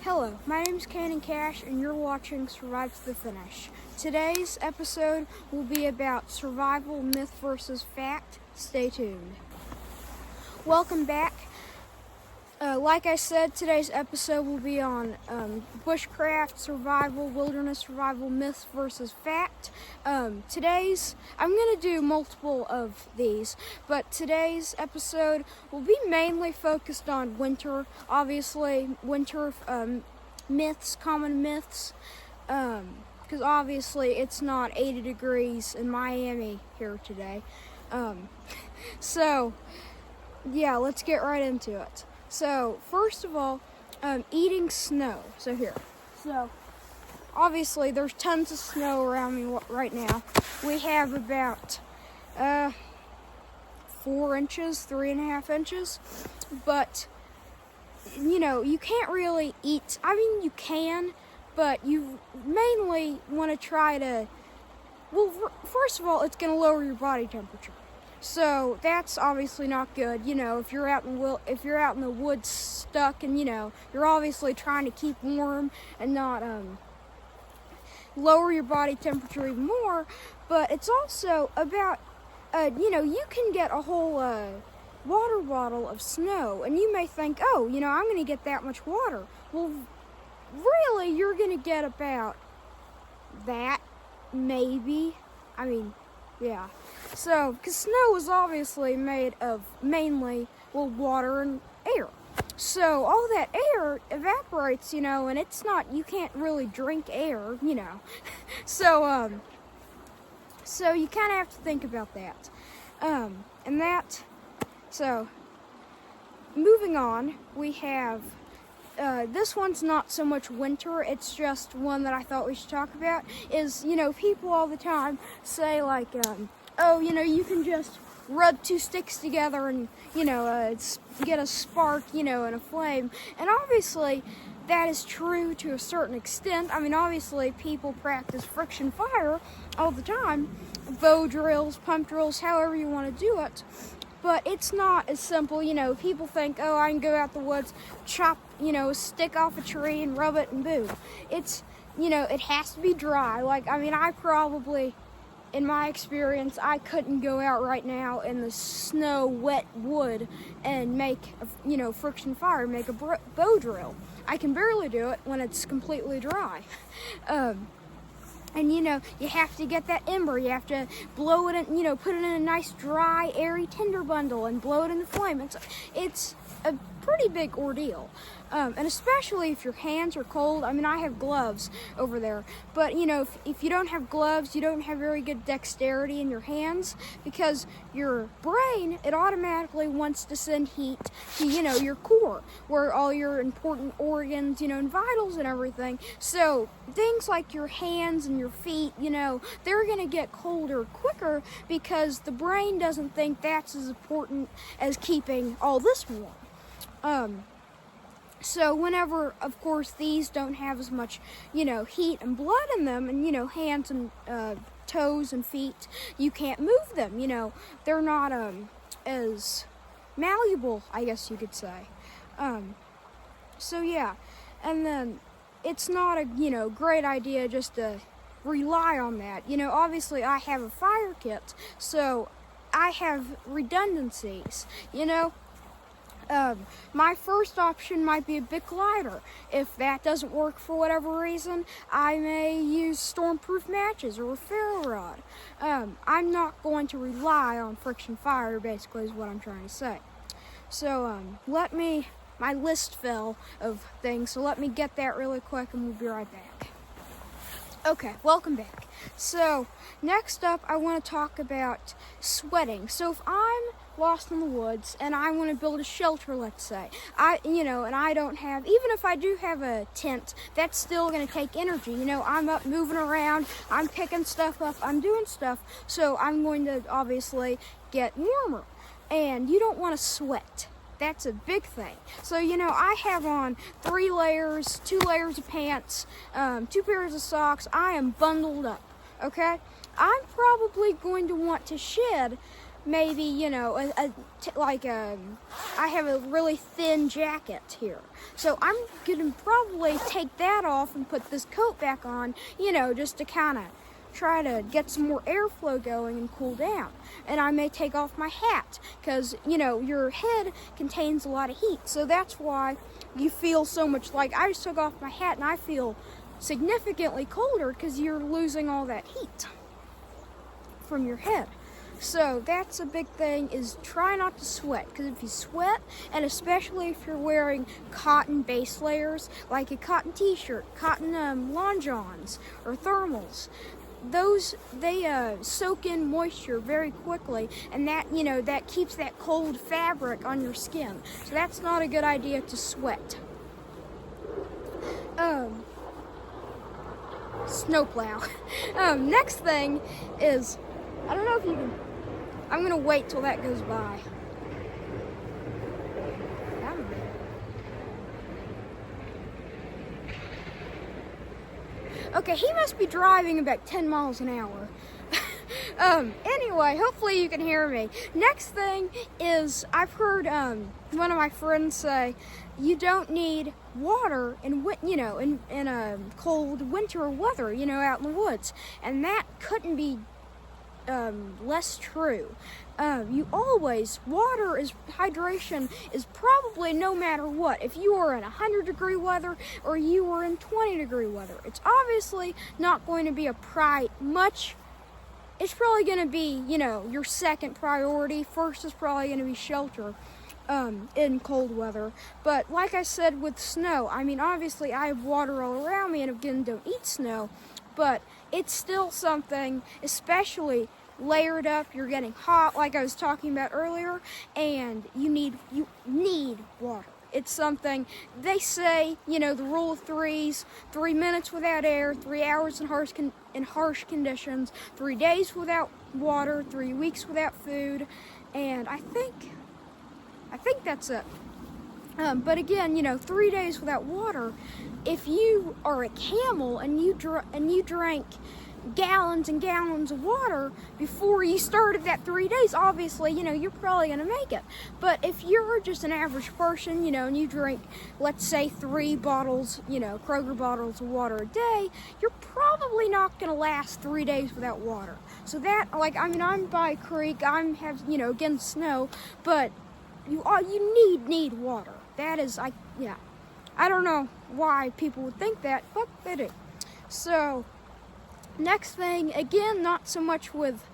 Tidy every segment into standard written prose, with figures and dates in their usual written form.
Hello, my name is Cannon Cash, and you're watching Survive to the Finish. Today's episode will be about survival myth versus fact. Stay tuned. Welcome back. Like I said, today's episode will be on bushcraft, survival, wilderness survival, myth versus fact. I'm going to do multiple of these, but today's episode will be mainly focused on winter. Obviously, winter myths, common myths, because obviously it's not 80 degrees in Miami here today. Yeah, let's get right into it. So, first of all, eating snow. So, obviously, there's tons of snow around me right now. We have about 4 inches, 3.5 inches. But, you can't really eat. I mean, you can, but you mainly want to try to. Well, first of all, it's going to lower your body temperature. So that's obviously not good. If you're out in the woods stuck, and you're obviously trying to keep warm and not lower your body temperature even more. But it's also about you can get a whole water bottle of snow, and you may think, oh, I'm going to get that much water. Well, really, you're going to get about that, maybe. I mean, yeah. So, because snow is obviously made of mainly, water and air. So, all that air evaporates, and it's not, you can't really drink air, So, you kind of have to think about that. So, moving on, we have, this one's not so much winter, it's just one that I thought we should talk about, is, people all the time say, like, oh, you can just rub 2 sticks together and, get a spark, and a flame. And obviously, that is true to a certain extent. I mean, obviously, people practice friction fire all the time. Bow drills, pump drills, however you want to do it. But it's not as simple, people think, oh, I can go out the woods, chop, a stick off a tree and rub it and boom. It's, it has to be dry. I probably, in my experience, I couldn't go out right now in the snow, wet wood and make, friction fire, make a bow drill. I can barely do it when it's completely dry. And, you have to get that ember. You have to blow it in, put it in a nice, dry, airy tinder bundle and blow it in the flame. It's a pretty big ordeal. And especially if your hands are cold. I mean, I have gloves over there. But, if you don't have gloves, you don't have very good dexterity in your hands, because your brain, it automatically wants to send heat to, your core, where all your important organs, and vitals and everything. So things like your hands and your feet, they're going to get colder quicker because the brain doesn't think that's as important as keeping all this warm. So whenever, of course, these don't have as much, heat and blood in them, and, hands and toes and feet, you can't move them, they're not as malleable, I guess you could say. So yeah, and then it's not a, great idea just to rely on that. Obviously I have a fire kit, so I have redundancies, My first option might be a Bic lighter. If that doesn't work for whatever reason, I may use stormproof matches or a ferro rod. I'm not going to rely on friction fire, basically, is what I'm trying to say. So, my list fell of things, so let me get that really quick and we'll be right back. Okay, welcome back. So, next up, I want to talk about sweating. So, if I'm lost in the woods and I want to build a shelter, let's say, and I don't have, even if I do have a tent, that's still going to take energy. I'm up moving around, I'm picking stuff up, I'm doing stuff, so I'm going to obviously get warmer. And you don't want to sweat. That's a big thing. So, I have on 3 layers, 2 layers of pants, 2 pairs of socks. I am bundled up, okay? I'm probably going to want to shed maybe, you know, I have a really thin jacket here. So I'm gonna probably take that off and put this coat back on, you know, just to kind of try to get some more airflow going and cool down. And I may take off my hat because, you know, your head contains a lot of heat. So that's why you feel so much. Like, I just took off my hat and I feel significantly colder because you're losing all that heat from your head. So that's a big thing, is try not to sweat, because if you sweat, and especially if you're wearing cotton base layers, like a cotton t-shirt, cotton long johns, or thermals, they soak in moisture very quickly, and that, you know, that keeps that cold fabric on your skin. So that's not a good idea to sweat. Snowplow. Next thing is, I don't know if you can, I'm gonna wait till that goes by. Okay, he must be driving about 10 miles an hour. Anyway, hopefully you can hear me. Next thing is, I've heard one of my friends say, you don't need water in a cold winter weather, you know, out in the woods. And that couldn't be less true. Hydration is probably no matter what. If you are in 100-degree weather or you are in 20-degree weather, it's obviously not going to be it's probably going to be, you know, your second priority. First is probably going to be shelter in cold weather. But like I said with snow, I mean, obviously I have water all around me and again don't eat snow, but it's still something, especially layered up, you're getting hot like I was talking about earlier, and you need water. It's something, they say, you know, the rule of threes: 3 minutes without air, 3 hours in harsh conditions, 3 days without water, 3 weeks without food, and I think that's it. But again, you know, 3 days without water, if you are a camel and you drank gallons and gallons of water before you started that 3 days, obviously, you know, you're probably going to make it. But if you're just an average person, you know, and you drink, let's say, 3 bottles, you know, Kroger bottles of water a day, you're probably not going to last 3 days without water. So that, like, I mean, I'm by a creek, you know, against snow, but you need water. That is, I don't know why people would think that, but they do. So next thing, again, not so much with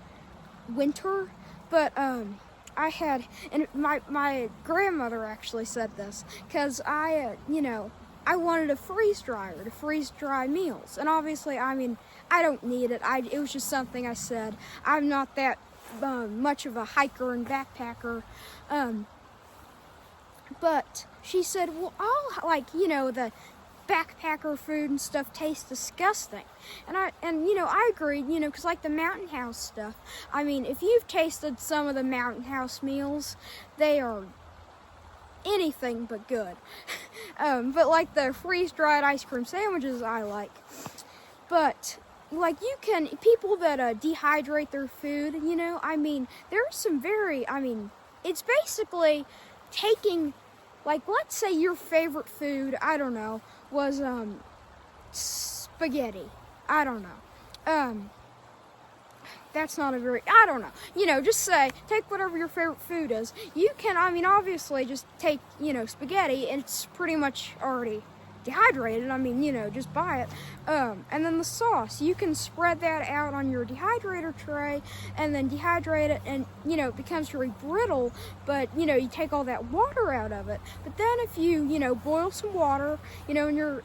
winter, but I had, and my grandmother actually said this, because I wanted a freeze dryer to freeze dry meals, and obviously, I mean, I don't need it. It was just something I said. I'm not that much of a hiker and backpacker, but she said, well, the backpacker food and stuff tastes disgusting. And I agreed, you know, because like the Mountain House stuff, I mean, if you've tasted some of the Mountain House meals, they are anything but good. But like the freeze-dried ice cream sandwiches, I like. But like, people that dehydrate their food, you know, I mean, there's some it's basically taking, like, let's say your favorite food, I don't know, was spaghetti. I don't know. That's not a very, I don't know. You know, just say, take whatever your favorite food is. You can, I mean, obviously just take, you know, spaghetti, and it's pretty much already dehydrated. I mean, you know, just buy it. And then the sauce, you can spread that out on your dehydrator tray and then dehydrate it, and, you know, it becomes very brittle, but, you know, you take all that water out of it. But then if you, you know, boil some water, you know, in your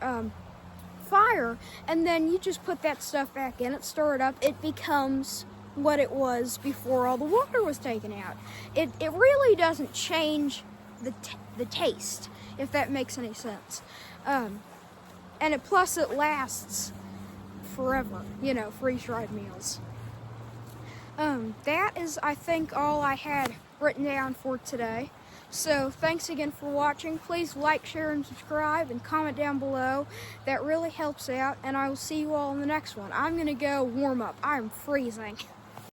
fire, and then you just put that stuff back in it, stir it up, it becomes what it was before all the water was taken out. It really doesn't change the taste, if that makes any sense. And plus it lasts forever, you know, freeze-dried meals. That is, I think, all I had written down for today. So thanks again for watching. Please like, share, and subscribe, and comment down below. That really helps out, and I will see you all in the next one. I'm gonna go warm up. I'm freezing.